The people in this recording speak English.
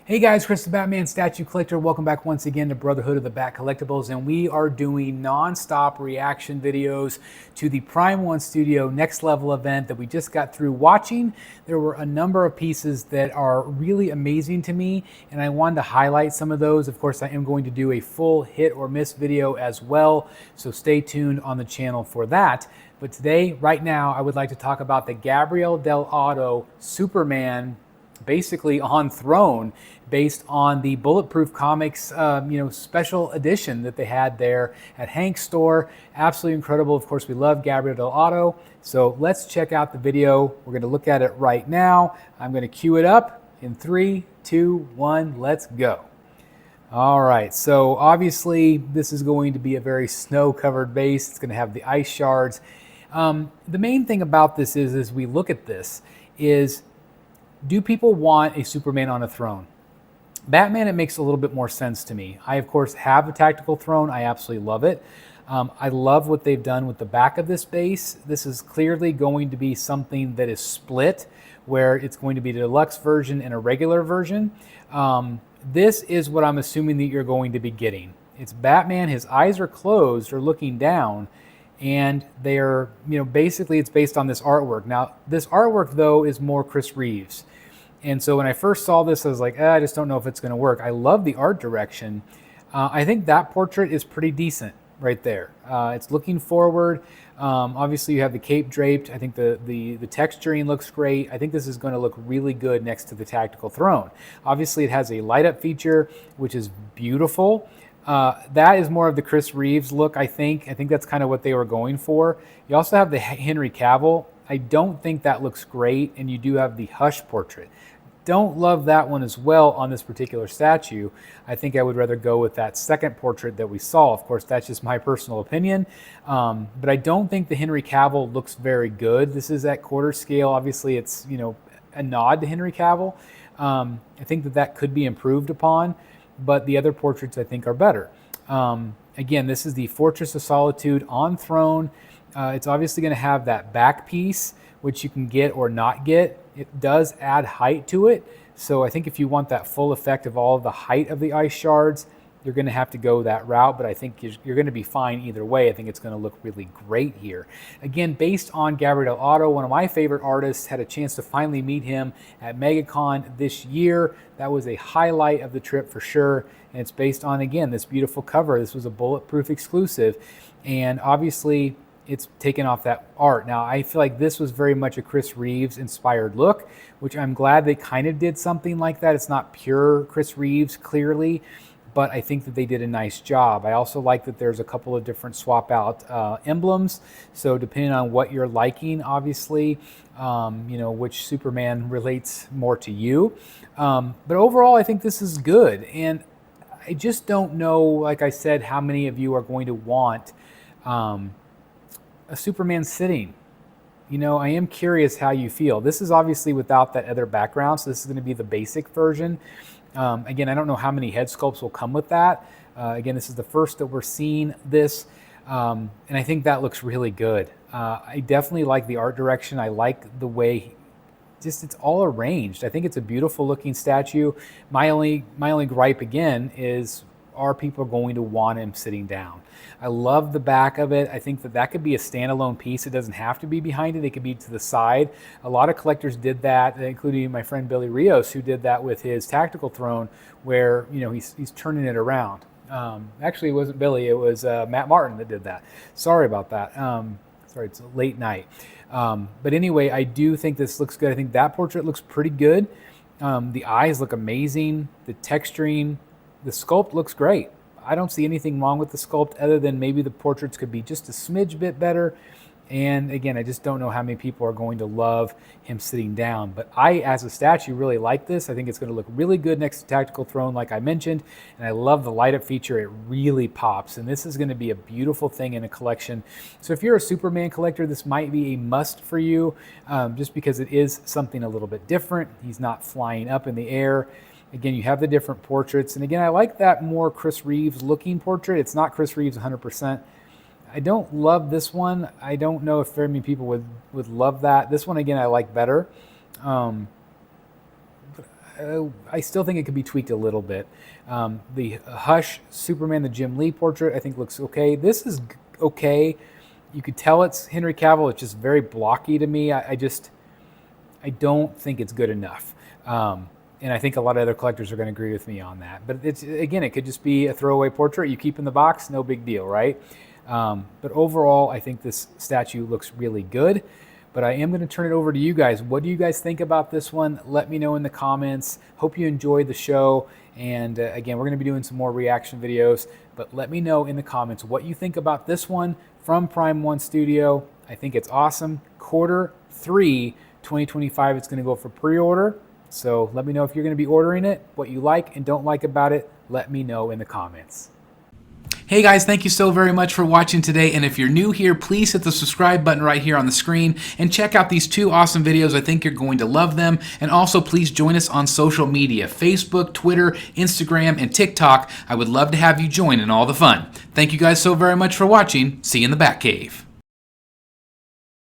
Hey guys, Chris the Batman Statue Collector. Welcome back once again to Brotherhood of the Bat Collectibles, and we are doing non-stop reaction videos to the Prime 1 Studio Next Level event that we just got through watching. There were a number of pieces that are really amazing to me, and I wanted to highlight some of those. Of course, I am going to do a full hit or miss video as well, so stay tuned on the channel for that. But today, right now, I would like to talk about the Gabriel Del Auto Superman basically on Throne, based on the Bulletproof Comics special edition that they had there at Hank's store. Absolutely incredible. Of course, we love Gabriel Del Auto. So let's check out the video. We're going to look at it right now. I'm going to cue it up in 3, 2, 1, let's go. All right, so obviously this is going to be a very snow-covered base. It's going to have the ice shards. The main thing about this is, as we look at this, is do people want a Superman on a throne? Batman, it makes a little bit more sense to me. I, of course, have a tactical throne. I absolutely love it. I love what they've done with the back of this base. This is clearly going to be something that is split, where it's going to be the deluxe version and a regular version. This is what I'm assuming that you're going to be getting. It's Batman, his eyes are closed or looking down, and they're, basically it's based on this artwork. Now, this artwork, though, is more Chris Reeves. And so when I first saw this, I was like, I just don't know if it's going to work. I love the art direction. I think that portrait is pretty decent right there. It's looking forward. Obviously, you have the cape draped. I think the texturing looks great. I think this is going to look really good next to the tactical throne. Obviously, it has a light-up feature, which is beautiful. That is more of the Chris Reeves look, I think. I think that's kind of what they were going for. You also have the Henry Cavill. I don't think that looks great, and you do have the Hush portrait. Don't love that one as well on this particular statue. I think I would rather go with that second portrait that we saw. Of course, that's just my personal opinion. But I don't think the Henry Cavill looks very good. This is at quarter scale. Obviously, it's a nod to Henry Cavill. I think that could be improved upon, but the other portraits I think are better. Again, this is the Fortress of Solitude on Throne. It's obviously going to have that back piece, which you can get or not get. It does add height to it. So I think if you want that full effect of all of the height of the ice shards, you're going to have to go that route. But I think you're going to be fine either way. I think it's going to look really great here. Again, based on Gabriel Del Auto, one of my favorite artists, had a chance to finally meet him at MegaCon this year. That was a highlight of the trip for sure. And it's based on, again, this beautiful cover. This was a Bulletproof exclusive. And obviously, it's taken off that art. Now, I feel like this was very much a Chris Reeves inspired look, which I'm glad they kind of did something like that. It's not pure Chris Reeves, clearly, but I think that they did a nice job. I also like that there's a couple of different swap out emblems. So depending on what you're liking, obviously, which Superman relates more to you. But overall, I think this is good. And I just don't know, like I said, how many of you are going to want a Superman sitting. I am curious how you feel. This is obviously without that other background, so this is going to be the basic version. Again, I don't know how many head sculpts will come with that. Again, this is the first that we're seeing this, and I think that looks really good. I definitely like the art direction. I like the way it's all arranged. I think it's a beautiful looking statue. My only gripe again is, are people going to want him sitting down? I love the back of it. I think that could be a standalone piece. It doesn't have to be behind it. It could be to the side. A lot of collectors did that, including my friend Billy Rios, who did that with his tactical throne, where he's turning it around. Actually, it wasn't Billy. It was Matt Martin that did that. Sorry about that. Sorry, it's a late night. But anyway, I do think this looks good. I think that portrait looks pretty good. The eyes look amazing. The texturing, the sculpt looks great. I don't see anything wrong with the sculpt other than maybe the portraits could be just a smidge bit better. And again, I just don't know how many people are going to love him sitting down. But I, as a statue, really like this. I think it's going to look really good next to Tactical Throne, like I mentioned. And I love the light-up feature. It really pops. And this is going to be a beautiful thing in a collection. So if you're a Superman collector, this might be a must for you, just because it is something a little bit different. He's not flying up in the air. Again, you have the different portraits. And again, I like that more Chris Reeves looking portrait. It's not Chris Reeves 100%. I don't love this one. I don't know if very many people would love that. This one, again, I like better. I still think it could be tweaked a little bit. The Hush Superman, the Jim Lee portrait, I think looks okay. This is okay. You could tell it's Henry Cavill. It's just very blocky to me. I don't think it's good enough. And I think a lot of other collectors are going to agree with me on that. But again, it could just be a throwaway portrait you keep in the box, no big deal, right? But overall, I think this statue looks really good. But I am going to turn it over to you guys. What do you guys think about this one? Let me know in the comments. Hope you enjoyed the show. And again, we're going to be doing some more reaction videos. But let me know in the comments what you think about this one from Prime 1 Studio. I think it's awesome. Q3 2025, it's going to go for pre-order. So let me know if you're going to be ordering it, what you like and don't like about it. Let me know in the comments. Hey guys, thank you so very much for watching today, and if you're new here, please hit the subscribe button right here on the screen and check out these 2 awesome videos. I think you're going to love them. And also please join us on social media, Facebook, Twitter, Instagram, and TikTok. I would love to have you join in all the fun. Thank you guys so very much for watching. See you in the Batcave.